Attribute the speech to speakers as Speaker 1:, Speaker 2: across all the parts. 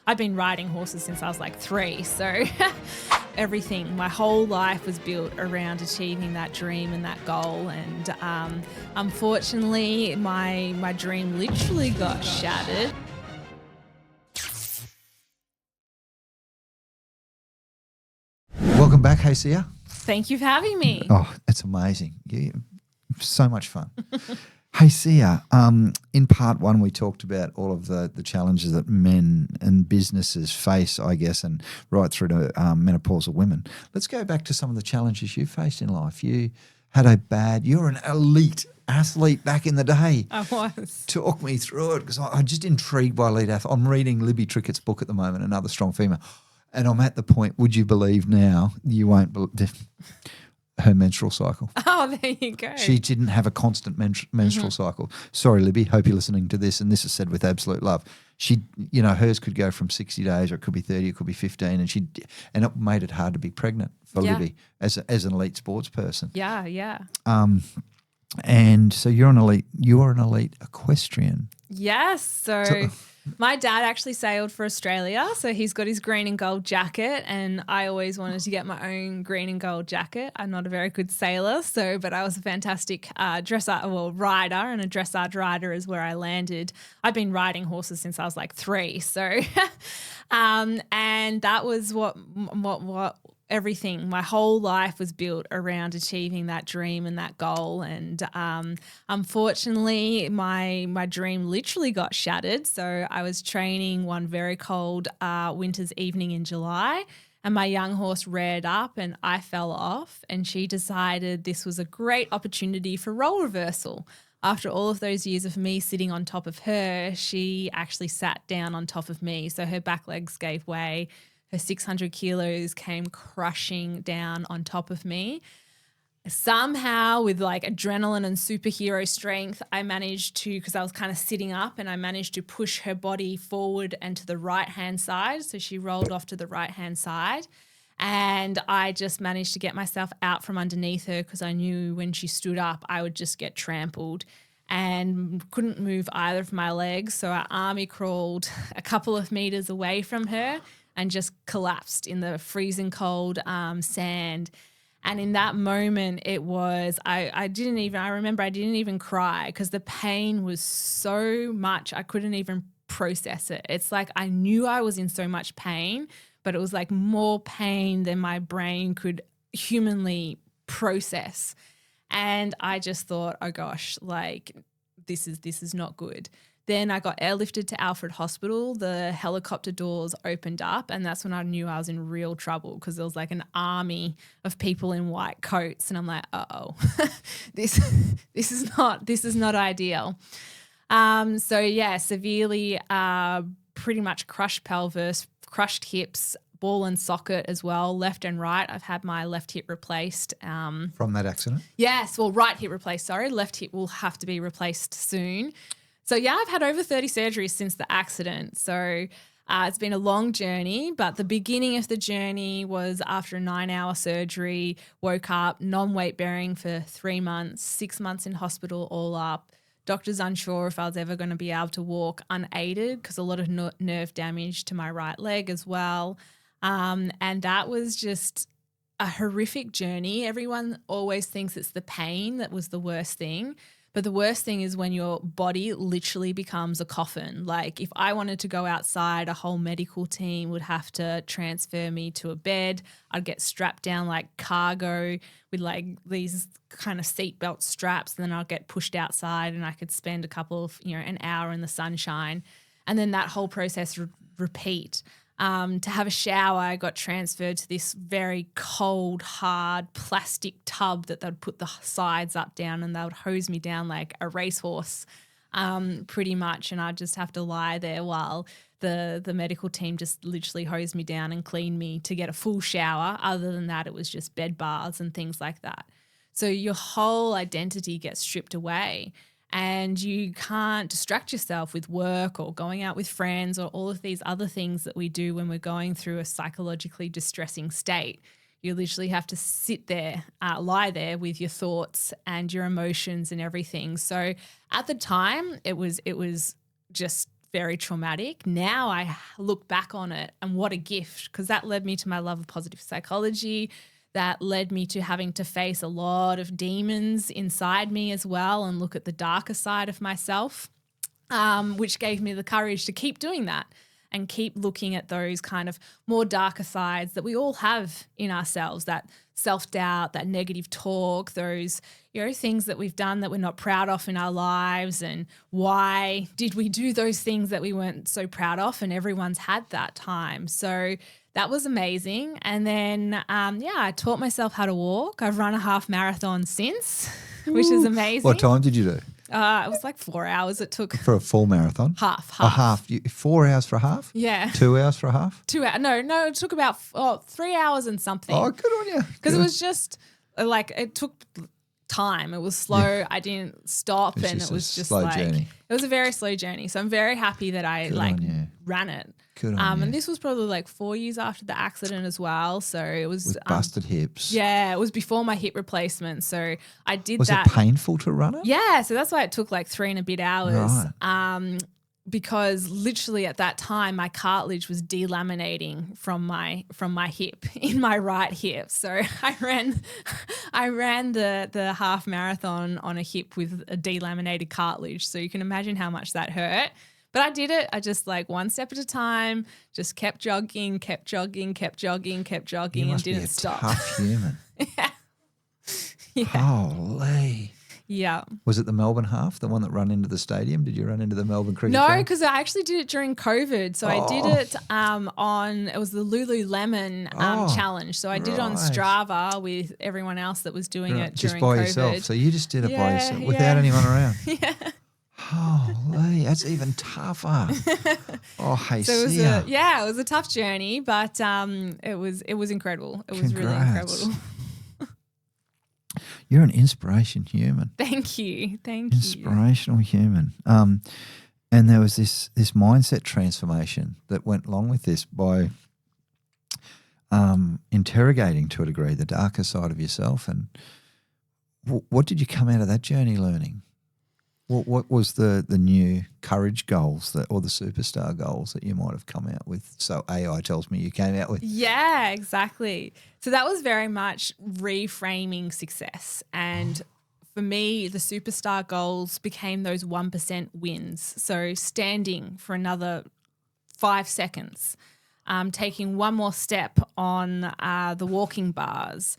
Speaker 1: I've been riding horses since I was like 3, so everything, my whole life was built around achieving that dream and that goal. And unfortunately, my dream literally got shattered.
Speaker 2: Welcome back, Hacia.
Speaker 1: Thank you for having me.
Speaker 2: Oh, it's amazing. So much fun. Hacia, in part 1, we talked about all of the challenges that men and businesses face, I guess, and right through to menopausal women. Let's go back to some of the challenges you faced in life. You had you're an elite athlete back in the day.
Speaker 1: I was.
Speaker 2: Talk me through it, because I'm just intrigued by elite athlete. I'm reading Libby Trickett's book at the moment, Another Strong Female, and I'm at the point, would you believe now, you won't believe her menstrual cycle.
Speaker 1: Oh, there you go.
Speaker 2: She didn't have a constant menstrual cycle. Sorry, Libby, hope you're listening to this, and this is said with absolute love. She, hers could go from 60 days, or it could be 30, it could be 15, and it made it hard to be pregnant for Libby as an elite sports person.
Speaker 1: Yeah.
Speaker 2: And so you're an elite equestrian.
Speaker 1: Yes. So my dad actually sailed for Australia, so he's got his green and gold jacket, and I always wanted to get my own green and gold jacket. I'm not a very good sailor, but I was a fantastic rider, and a dressage rider is where I landed. I've been riding horses since I was like 3, so and that was what everything, my whole life was built around achieving that dream and that goal. And unfortunately, my dream literally got shattered. So I was training one very cold winter's evening in July, and my young horse reared up and I fell off, and she decided this was a great opportunity for role reversal. After all of those years of me sitting on top of her, she actually sat down on top of me. So her back legs gave way. Her 600 kilos came crushing down on top of me. Somehow, with like adrenaline and superhero strength, I managed to, because I was kind of sitting up, and I managed to push her body forward and to the right-hand side. So she rolled off to the right-hand side. And I just managed to get myself out from underneath her, because I knew when she stood up, I would just get trampled, and couldn't move either of my legs. So I army crawled a couple of meters away from her and just collapsed in the freezing cold sand. And in that moment, it was, I remember I didn't even cry, because the pain was so much, I couldn't even process it. It's like I knew I was in so much pain, but it was like more pain than my brain could humanly process. And I just thought, oh gosh, like this is not good. Then I got airlifted to Alfred Hospital. The helicopter doors opened up, and that's when I knew I was in real trouble, because there was like an army of people in white coats, and I'm like, uh-oh, this is not ideal. Severely, pretty much crushed pelvis, crushed hips, ball and socket as well, left and right. I've had my left hip replaced.
Speaker 2: From that accident?
Speaker 1: Yes, well, right hip replaced, sorry. Left hip will have to be replaced soon. So, yeah, I've had over 30 surgeries since the accident. So it's been a long journey, but the beginning of the journey was after a 9-hour surgery, woke up non-weight bearing for 3 months, 6 months in hospital all up. Doctors unsure if I was ever going to be able to walk unaided, because a lot of nerve damage to my right leg as well. And that was just a horrific journey. Everyone always thinks it's the pain that was the worst thing. But the worst thing is when your body literally becomes a coffin. Like if I wanted to go outside, a whole medical team would have to transfer me to a bed. I'd get strapped down like cargo with like these kind of seatbelt straps. And then I'd get pushed outside, and I could spend an hour in the sunshine. And then that whole process repeat. To have a shower, I got transferred to this very cold, hard plastic tub that they'd put the sides up down, and they would hose me down like a racehorse, pretty much. And I'd just have to lie there while the medical team just literally hosed me down and cleaned me to get a full shower. Other than that, it was just bed baths and things like that. So your whole identity gets stripped away. And you can't distract yourself with work or going out with friends or all of these other things that we do when we're going through a psychologically distressing state. You literally have to sit there, lie there with your thoughts and your emotions and everything. So at the time, it was just very traumatic. Now I look back on it and what a gift, because that led me to my love of positive psychology. That led me to having to face a lot of demons inside me as well and look at the darker side of myself, which gave me the courage to keep doing that and keep looking at those kind of more darker sides that we all have in ourselves, that self-doubt, that negative talk, those, things that we've done that we're not proud of in our lives, and why did we do those things that we weren't so proud of, and everyone's had that time. So that was amazing. And then, I taught myself how to walk. I've run a half marathon since, which is amazing.
Speaker 2: What time did you do?
Speaker 1: It was like 4 hours it took.
Speaker 2: For a full marathon?
Speaker 1: Half.
Speaker 2: A half. 4 hours for a half?
Speaker 1: Yeah.
Speaker 2: 2 hours for a half?
Speaker 1: 2 hours. No, it took about 3 hours and something.
Speaker 2: Oh, good on you.
Speaker 1: Because it was just it took time. It was slow. Yeah. I didn't stop, and it was just
Speaker 2: slow journey.
Speaker 1: It was a very slow journey. So I'm very happy that I ran it.
Speaker 2: Good on you.
Speaker 1: And this was probably 4 years after the accident as well. So it was
Speaker 2: with busted hips.
Speaker 1: Yeah, it was before my hip replacement. So I did
Speaker 2: that. Was it painful to run it?
Speaker 1: Yeah, so that's why it took 3 and a bit hours.
Speaker 2: Right.
Speaker 1: Because literally at that time my cartilage was delaminating from my hip in my right hip. So I ran the half marathon on a hip with a delaminated cartilage. So you can imagine how much that hurt. But I did it. I just one step at a time, just kept jogging, and didn't stop.
Speaker 2: Tough human.
Speaker 1: Yeah.
Speaker 2: Holy.
Speaker 1: Yeah.
Speaker 2: Was it the Melbourne half, the one that ran into the stadium? Did you run into the Melbourne cricket
Speaker 1: No,
Speaker 2: ground?
Speaker 1: because I actually did it during COVID. So I did it it was the Lululemon challenge. So I did it on Strava with everyone else that was doing it during
Speaker 2: just by
Speaker 1: COVID.
Speaker 2: Yourself. So you just did it by yourself without anyone around.
Speaker 1: Yeah.
Speaker 2: Holy, that's even tougher. Hey,
Speaker 1: so it was a tough journey, but it was incredible. It was really incredible.
Speaker 2: You're an inspiration human.
Speaker 1: Thank you.
Speaker 2: Inspirational human. And there was this mindset transformation that went along with this by interrogating to a degree the darker side of yourself. And what did you come out of that journey learning? What was the new courage goals or the superstar goals that you might have come out with? So AI tells me you came out with.
Speaker 1: Yeah, exactly. So that was very much reframing success. And for me, the superstar goals became those 1% wins. So standing for another 5 seconds, taking one more step on the walking bars,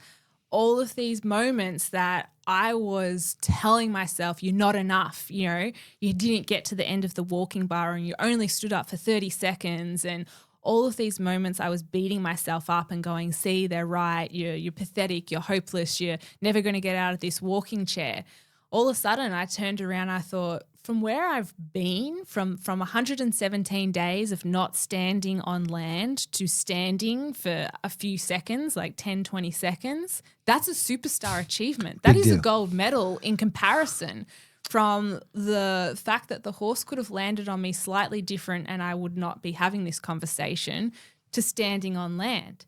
Speaker 1: all of these moments that I was telling myself, you're not enough, you didn't get to the end of the walking bar and you only stood up for 30 seconds. And all of these moments I was beating myself up and going, see, they're right, you're pathetic, you're hopeless, you're never going to get out of this walking chair. All of a sudden I turned around, I thought, from where I've been, from 117 days of not standing on land to standing for a few seconds, 10, 20 seconds, that's a superstar achievement. That is a gold medal in comparison from the fact that the horse could have landed on me slightly different and I would not be having this conversation to standing on land.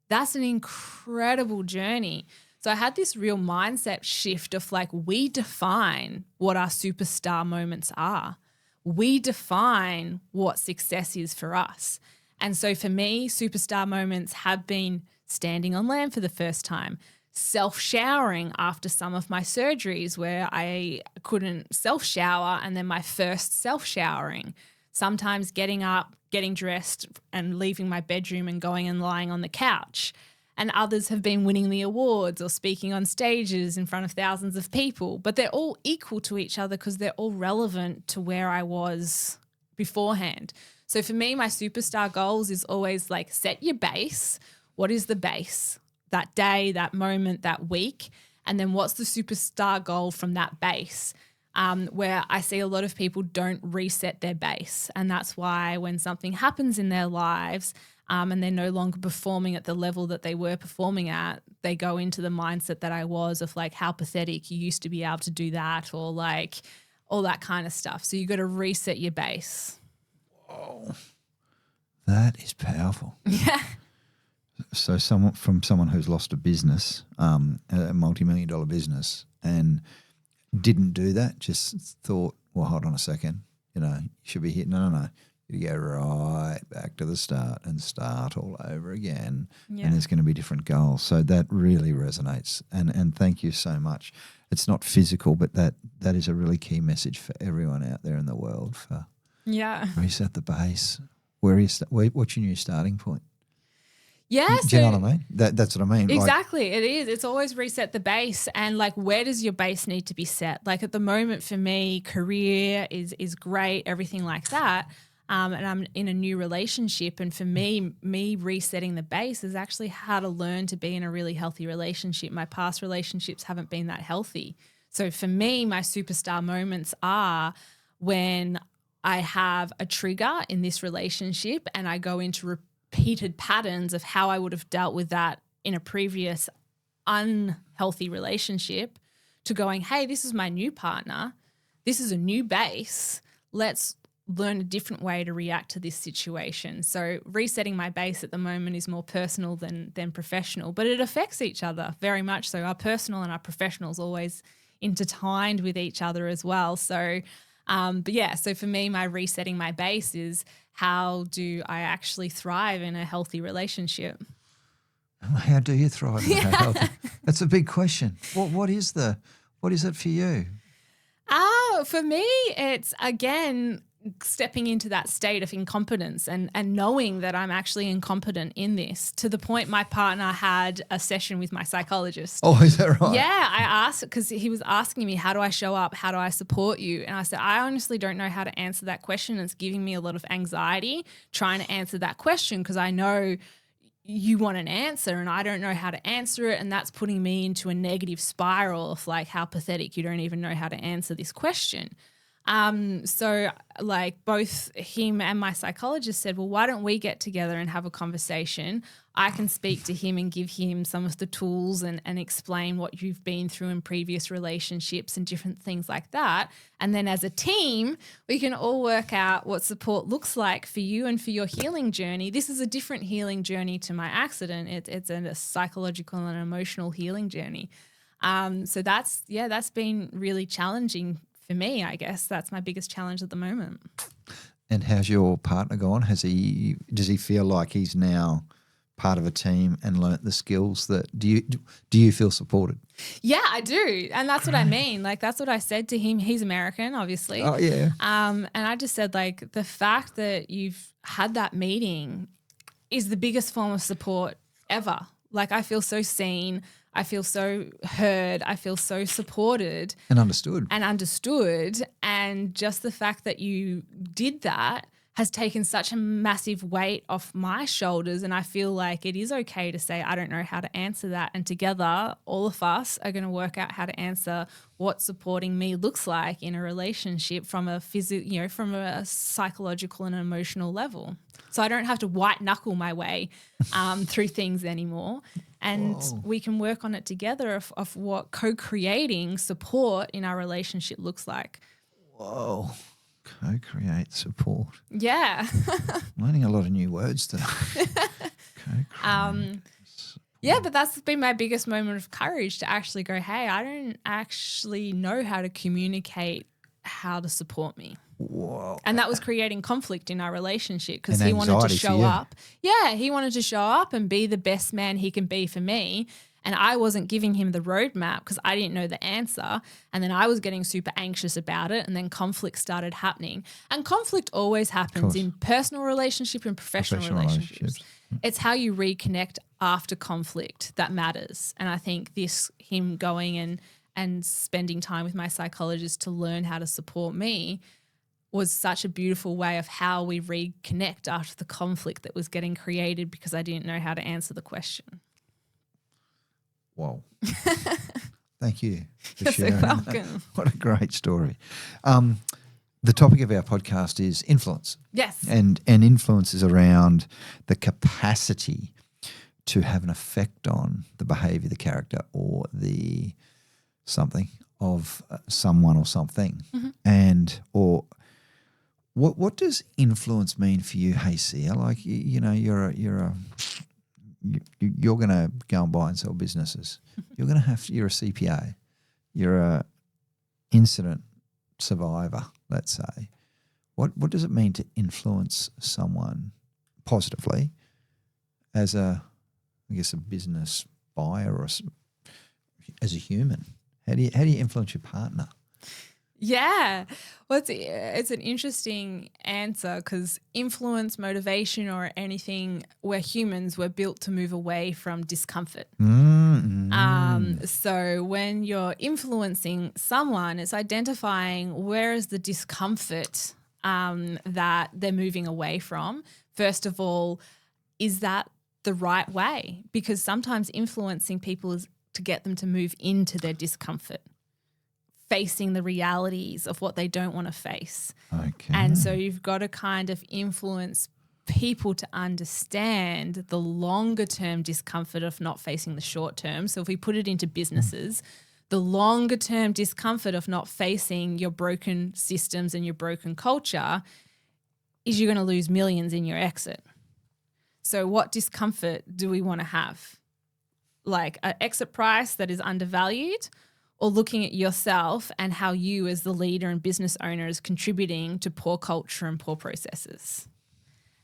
Speaker 1: That's an incredible journey. So I had this real mindset shift of we define what our superstar moments are. We define what success is for us. And so for me, superstar moments have been standing on land for the first time, self-showering after some of my surgeries where I couldn't self-shower, and then my first self-showering, sometimes getting up, getting dressed and leaving my bedroom and going and lying on the couch. And others have been winning the awards or speaking on stages in front of thousands of people, but they're all equal to each other because they're all relevant to where I was beforehand. So for me, my superstar goals is always set your base. What is the base? That day, that moment, that week. And then what's the superstar goal from that base? Where I see a lot of people don't reset their base. And that's why when something happens in their lives, and they're no longer performing at the level that they were performing at, they go into the mindset that I was of how pathetic, you used to be able to do that, or all that kind of stuff. So you got to reset your base.
Speaker 2: Whoa. That is powerful.
Speaker 1: Yeah.
Speaker 2: So someone who's lost a business, a multi-million-dollar business, and didn't do that, just thought, well, hold on a second. you should be here. No. You go right back to the start and start all over again.
Speaker 1: Yeah.
Speaker 2: And there's going to be different goals. So that really resonates. And thank you so much. It's not physical, but that is a really key message for everyone out there in the world for reset the base. What's your new starting point?
Speaker 1: Yeah.
Speaker 2: Do you know what I mean? That's what I mean.
Speaker 1: Exactly. It is. It's always reset the base. And like, where does your base need to be set? Like at the moment for me, career is great, everything like that. And I'm in a new relationship. And for me resetting the base is actually how to learn to be in a really healthy relationship. My past relationships haven't been that healthy. So for me, my superstar moments are when I have a trigger in this relationship and I go into repeated patterns of how I would have dealt with that in a previous unhealthy relationship to going, hey, this is my new partner. This is a new base. Let's learn a different way to react to this situation. So resetting my base at the moment is more personal than professional, but it affects each other very much so. Our personal and our professional is always intertwined with each other as well. So, so for me, my resetting my base is how do I actually thrive in a healthy relationship?
Speaker 2: How do you thrive in a healthy? That's a big question. What is it for you?
Speaker 1: For me, it's again stepping into that state of incompetence and knowing that I'm actually incompetent in this, to the point my partner had a session with my psychologist.
Speaker 2: Oh, is that right?
Speaker 1: Yeah, I asked because he was asking me, how do I show up? How do I support you? And I said, I honestly don't know how to answer that question. It's giving me a lot of anxiety trying to answer that question because I know you want an answer and I don't know how to answer it, and that's putting me into a negative spiral of like, how pathetic, you don't even know how to answer this question. So like both him and my psychologist said, well, why don't we get together and have a conversation? I can speak to him and give him some of the tools and explain what you've been through in previous relationships and different things like that. And then as a team, we can all work out what support looks like for you and for your healing journey. This is a different healing journey to my accident. It's a psychological and emotional healing journey. So that's been really challenging for me, I guess. That's my biggest challenge at the moment.
Speaker 2: And how's your partner gone? Does he feel like he's now part of a team and learnt the skills that do you feel supported?
Speaker 1: Yeah, I do. And that's what I mean. Like, that's what I said to him. He's American, obviously.
Speaker 2: Oh, yeah.
Speaker 1: And I just said, like, the fact that you've had that meeting is the biggest form of support ever. Like, I feel so seen. I feel so heard. I feel so supported.
Speaker 2: And understood.
Speaker 1: And just the fact that you did that has taken such a massive weight off my shoulders. And I feel like it is okay to say, I don't know how to answer that. And together, all of us are going to work out how to answer what supporting me looks like in a relationship from a from a psychological and emotional level. So I don't have to white knuckle my way through things anymore. And we can work on it together of what co-creating support in our relationship looks like.
Speaker 2: Whoa. Co-create support.
Speaker 1: Yeah.
Speaker 2: Learning a lot of new words today. Co-create.
Speaker 1: Yeah, but that's been my biggest moment of courage to actually go, hey, I don't actually know how to communicate how to support me.
Speaker 2: Whoa.
Speaker 1: And that was creating conflict in our relationship because
Speaker 2: And
Speaker 1: he wanted to
Speaker 2: anxiety
Speaker 1: show
Speaker 2: for you.
Speaker 1: up. Yeah, he wanted to show up and be the best man he can be for me. And I wasn't giving him the roadmap because I didn't know the answer. And then I was getting super anxious about it. And then conflict started happening. And conflict always happens in personal relationship and professional relationships. It's how you reconnect after conflict that matters. And I think him going and spending time with my psychologist to learn how to support me was such a beautiful way of how we reconnect after the conflict that was getting created because I didn't know how to answer the question.
Speaker 2: Whoa. Thank you for
Speaker 1: You're
Speaker 2: sharing.
Speaker 1: so welcome.
Speaker 2: What a great story. The topic of our podcast is influence.
Speaker 1: Yes.
Speaker 2: And influence is around the capacity to have an effect on the behaviour, the character, or the something of someone or something. Mm-hmm. Or what does influence mean for you, Hacia? Like, you're going to go and buy and sell businesses. You're a CPA. You're a incident survivor, let's say. what does it mean to influence someone positively as a business buyer or as a human? How do you influence your partner?
Speaker 1: Yeah. Well, it's an interesting answer because influence, motivation, or anything, we're humans, we're built to move away from discomfort. So when you're influencing someone, it's identifying where is the discomfort that they're moving away from. First of all, is that the right way? Because sometimes influencing people is to get them to move into their discomfort, facing the realities of what they don't want to face.
Speaker 2: Okay.
Speaker 1: And so you've got to kind of influence people to understand the longer term discomfort of not facing the short term. So if we put it into businesses, the longer term discomfort of not facing your broken systems and your broken culture is you're going to lose millions in your exit. So what discomfort do we want to have? Like an exit price that is undervalued, or looking at yourself and how you as the leader and business owner is contributing to poor culture and poor processes.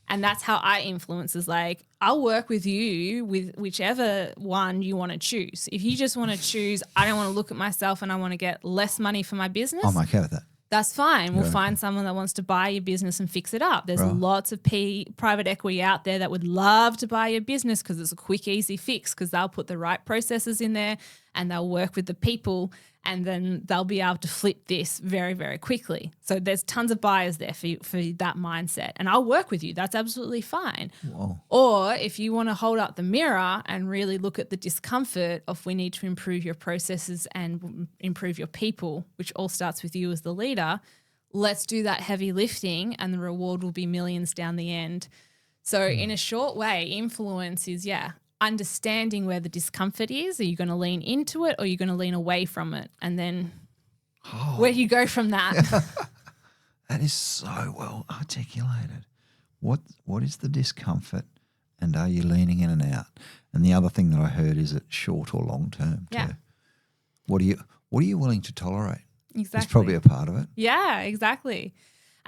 Speaker 1: And that's how I influence, is like, I'll work with you with whichever one you want to choose. If you just want to choose, I don't want to look at myself and I want to get less money for my business.
Speaker 2: I'm okay with that.
Speaker 1: That's fine. We'll find someone that wants to buy your business and fix it up. There's
Speaker 2: Right.
Speaker 1: lots of private equity out there that would love to buy your business because it's a quick, easy fix, because they'll put the right processes in there and they'll work with the people, and then they'll be able to flip this very, very quickly. So there's tons of buyers there for that mindset, and I'll work with you. That's absolutely fine.
Speaker 2: Whoa.
Speaker 1: Or if you want to hold up the mirror and really look at the discomfort of, we need to improve your processes and improve your people, which all starts with you as the leader, let's do that heavy lifting and the reward will be millions down the end. So in a short way, influence is, understanding where the discomfort is. Are you going to lean into it or are you going to lean away from it? And then where do you go from that?
Speaker 2: That is so well articulated. What is the discomfort, and are you leaning in and out? And the other thing that I heard is it short or long term too.
Speaker 1: Yeah.
Speaker 2: What are you willing to tolerate?
Speaker 1: Exactly.
Speaker 2: It's probably a part of it.
Speaker 1: Yeah, exactly.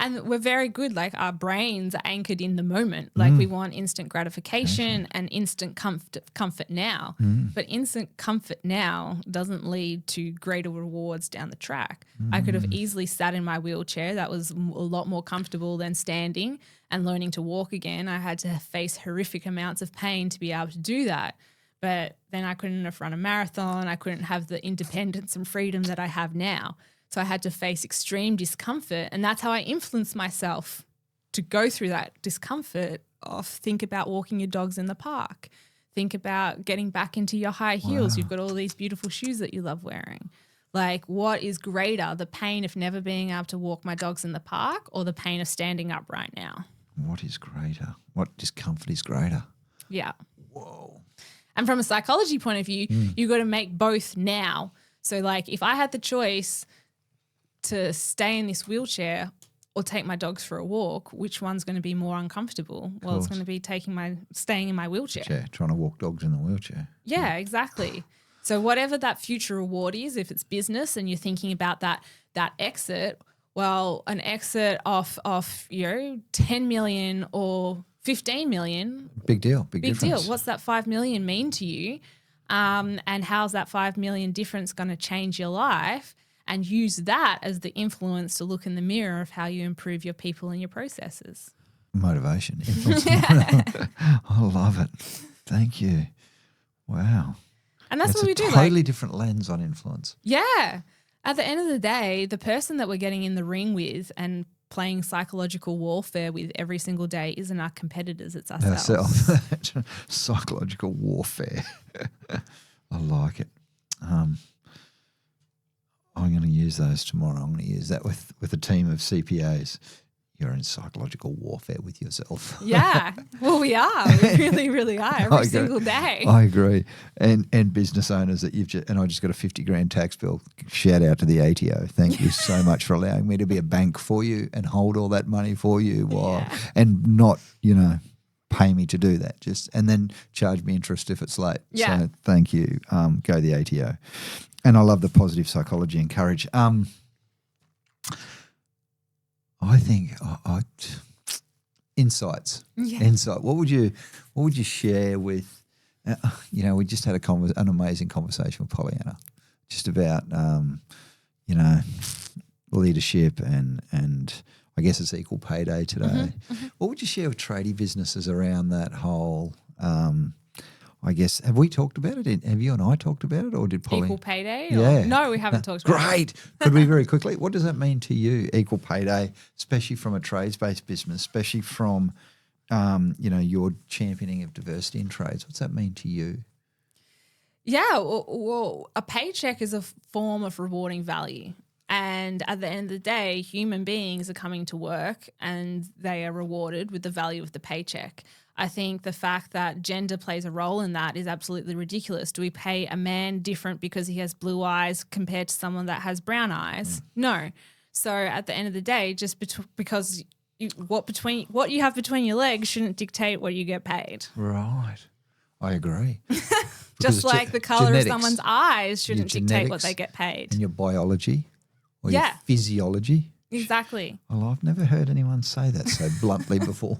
Speaker 1: And we're very good, like our brains are anchored in the moment. Like we want instant gratification and instant comfort now. But instant comfort now doesn't lead to greater rewards down the track. I could have easily sat in my wheelchair. That was a lot more comfortable than standing and learning to walk again. I had to face horrific amounts of pain to be able to do that. But then I couldn't have run a marathon. I couldn't have the independence and freedom that I have now. So I had to face extreme discomfort, and that's how I influenced myself to go through that discomfort of think about walking your dogs in the park. Think about getting back into your high heels. Wow. You've got all these beautiful shoes that you love wearing. Like, what is greater, the pain of never being able to walk my dogs in the park or the pain of standing up right now?
Speaker 2: What is greater? What discomfort is greater?
Speaker 1: Yeah.
Speaker 2: Whoa.
Speaker 1: And from a psychology point of view, you've got to make both now. So like if I had the choice to stay in this wheelchair or take my dogs for a walk, which one's going to be more uncomfortable? Well, it's going to be staying in my wheelchair.
Speaker 2: Trying to walk dogs in the wheelchair.
Speaker 1: Yeah, exactly. So whatever that future reward is, if it's business and you're thinking about that exit, well, an exit of 10 million or 15 million.
Speaker 2: Big deal. Big difference.
Speaker 1: Deal. What's that 5 million mean to you? And how's that 5 million difference going to change your life? And use that as the influence to look in the mirror of how you improve your people and your processes.
Speaker 2: Motivation. I love it. Thank you. Wow.
Speaker 1: And that's what we do.
Speaker 2: It's a totally different lens on influence.
Speaker 1: Yeah. At the end of the day, the person that we're getting in the ring with and playing psychological warfare with every single day isn't our competitors, it's ourselves.
Speaker 2: Psychological warfare. I like it. I'm going to use those tomorrow. I'm going to use that with a team of CPAs. You're in psychological warfare with yourself.
Speaker 1: Yeah. Well, we are. We really, really are every single day.
Speaker 2: I agree. And business owners that I just got a 50 grand tax bill. Shout out to the ATO. Thank you so much for allowing me to be a bank for you and hold all that money for you and not, pay me to do that. And then charge me interest if it's late.
Speaker 1: Yeah.
Speaker 2: So thank you. Go the ATO. And I love the positive psychology and courage. I I think insights.
Speaker 1: Yeah.
Speaker 2: Insight. What would you share with? We just had an amazing conversation with Pollyanna, just about leadership and I guess it's equal pay day today.
Speaker 1: Mm-hmm.
Speaker 2: What would you share with tradie businesses around that whole? I guess, have we talked about it? Have you and I talked about it, or did Polly?
Speaker 1: Equal pay day?
Speaker 2: Yeah.
Speaker 1: No, we haven't talked about it.
Speaker 2: Great. Could we very quickly? What does that mean to you, equal pay day, especially from a trades-based business, especially from, your championing of diversity in trades? What's that mean to you?
Speaker 1: Yeah, well, a paycheck is a form of rewarding value. And at the end of the day, human beings are coming to work and they are rewarded with the value of the paycheck. I think the fact that gender plays a role in that is absolutely ridiculous. Do we pay a man different because he has blue eyes compared to someone that has brown eyes? No. So at the end of the day, just because what you have between your legs shouldn't dictate what you get paid.
Speaker 2: Right. I agree.
Speaker 1: Just like the color
Speaker 2: genetics.
Speaker 1: of someone's eyes shouldn't
Speaker 2: Your
Speaker 1: dictate what
Speaker 2: genetics
Speaker 1: they get paid.
Speaker 2: and your biology or your
Speaker 1: Yeah.
Speaker 2: physiology.
Speaker 1: Exactly.
Speaker 2: Well, I've never heard anyone say that so bluntly before.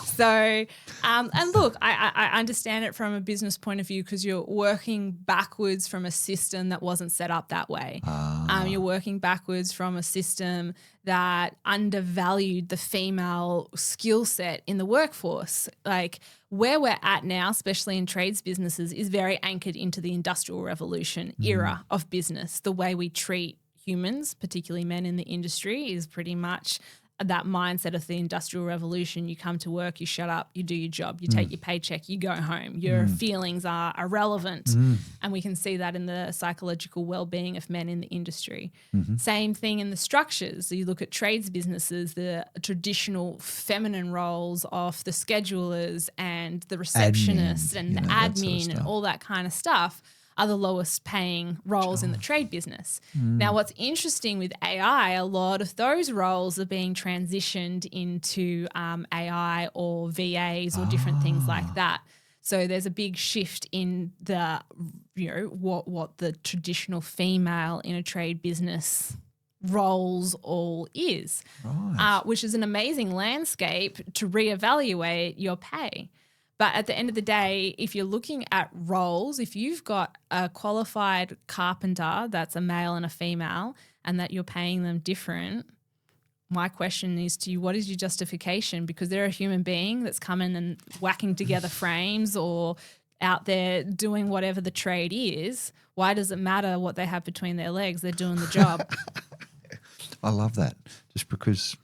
Speaker 1: So, and look, I understand it from a business point of view because you're working backwards from a system that wasn't set up that way. You're working backwards from a system that undervalued the female skill set in the workforce. Like where we're at now, especially in trades businesses, is very anchored into the Industrial Revolution era of business. The way we treat humans, particularly men in the industry, is pretty much that mindset of the Industrial Revolution. You come to work, you shut up, you do your job, you take your paycheck, you go home. Your feelings are irrelevant. And we can see that in the psychological well-being of men in the industry. Same thing in the structures. So you look at trades businesses, the traditional feminine roles of the schedulers and the receptionists and the admin and all that kind of stuff are the lowest paying roles in the trade business. Now, what's interesting with AI, a lot of those roles are being transitioned into AI or VAs or different things like that. So there's a big shift in the, what the traditional female in a trade business roles all is, which is an amazing landscape to reevaluate your pay. But at the end of the day, if you're looking at roles, if you've got a qualified carpenter that's a male and a female and that you're paying them different, my question is to you, what is your justification? Because they're a human being that's coming and whacking together frames or out there doing whatever the trade is. Why does it matter what they have between their legs? They're doing the job.
Speaker 2: I love that. Just because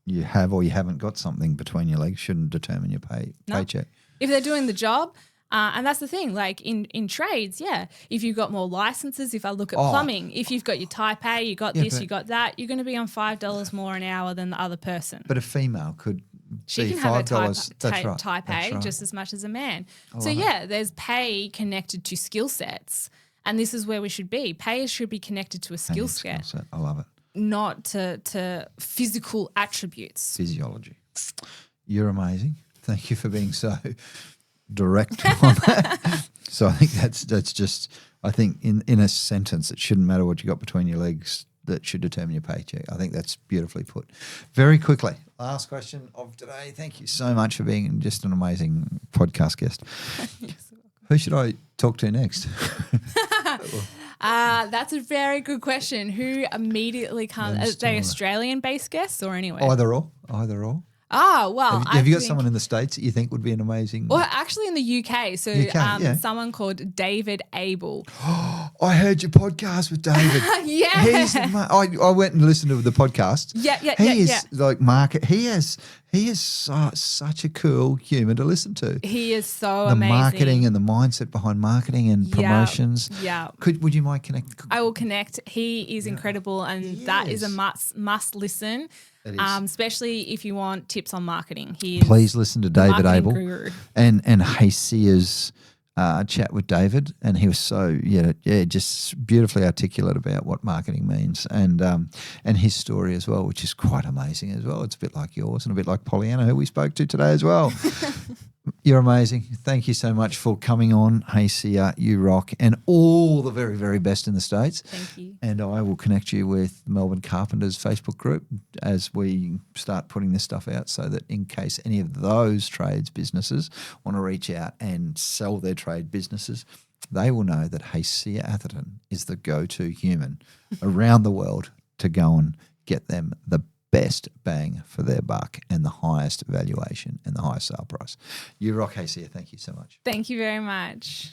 Speaker 2: you have or you haven't got something between your legs shouldn't determine your paycheck.
Speaker 1: If they're doing the job, and that's the thing, like in trades, if you've got more licenses, if I look at plumbing, if you've got your type A, you got this, you got that, you're going to be on $5 more an hour than the other person.
Speaker 2: But a female could
Speaker 1: she
Speaker 2: be
Speaker 1: can have
Speaker 2: $5.
Speaker 1: a type A just as much as a man. So there's pay connected to skill sets, and this is where we should be. Pay should be connected to a skill set.
Speaker 2: I love it.
Speaker 1: Not to physical attributes.
Speaker 2: Physiology. You're amazing. Thank you for being so direct on that. So I think that's just, I think in a sentence, it shouldn't matter what you got between your legs that should determine your paycheck. I think that's beautifully put. Very quickly, last question of today. Thank you so much for being just an amazing podcast guest. Who should I talk to next?
Speaker 1: That's a very good question. Who immediately comes? Are they Australian-based guests or anywhere?
Speaker 2: Either or.
Speaker 1: Oh, well.
Speaker 2: Have you got someone in the States that you think would be an amazing?
Speaker 1: Well, actually in the UK. So someone called David Abel.
Speaker 2: I heard your podcast with David. I went and listened to the podcast. He is like market. He is such a cool human to listen to.
Speaker 1: He is so
Speaker 2: the
Speaker 1: amazing.
Speaker 2: The marketing and the mindset behind marketing and promotions.
Speaker 1: Yeah.
Speaker 2: Would you mind connect?
Speaker 1: I will connect. He is incredible, and that is a must listen. Especially if you want tips on marketing.
Speaker 2: Please listen to David Abel
Speaker 1: guru.
Speaker 2: and Hacia's chat with David, and he was so just beautifully articulate about what marketing means, and his story as well, which is quite amazing as well. It's a bit like yours and a bit like Pollyanna, who we spoke to today as well. You're amazing. Thank you so much for coming on. Hacia, you rock, and all the very, very best in the States.
Speaker 1: Thank you.
Speaker 2: And I will connect you with Melbourne Carpenters Facebook group as we start putting this stuff out, so that in case any of those trades businesses want to reach out and sell their trade businesses, they will know that Hacia Atherton is the go-to human around the world to go and get them the best bang for their buck and the highest valuation and the highest sale price. You rock, Hacia. Thank you so much.
Speaker 1: Thank you very much.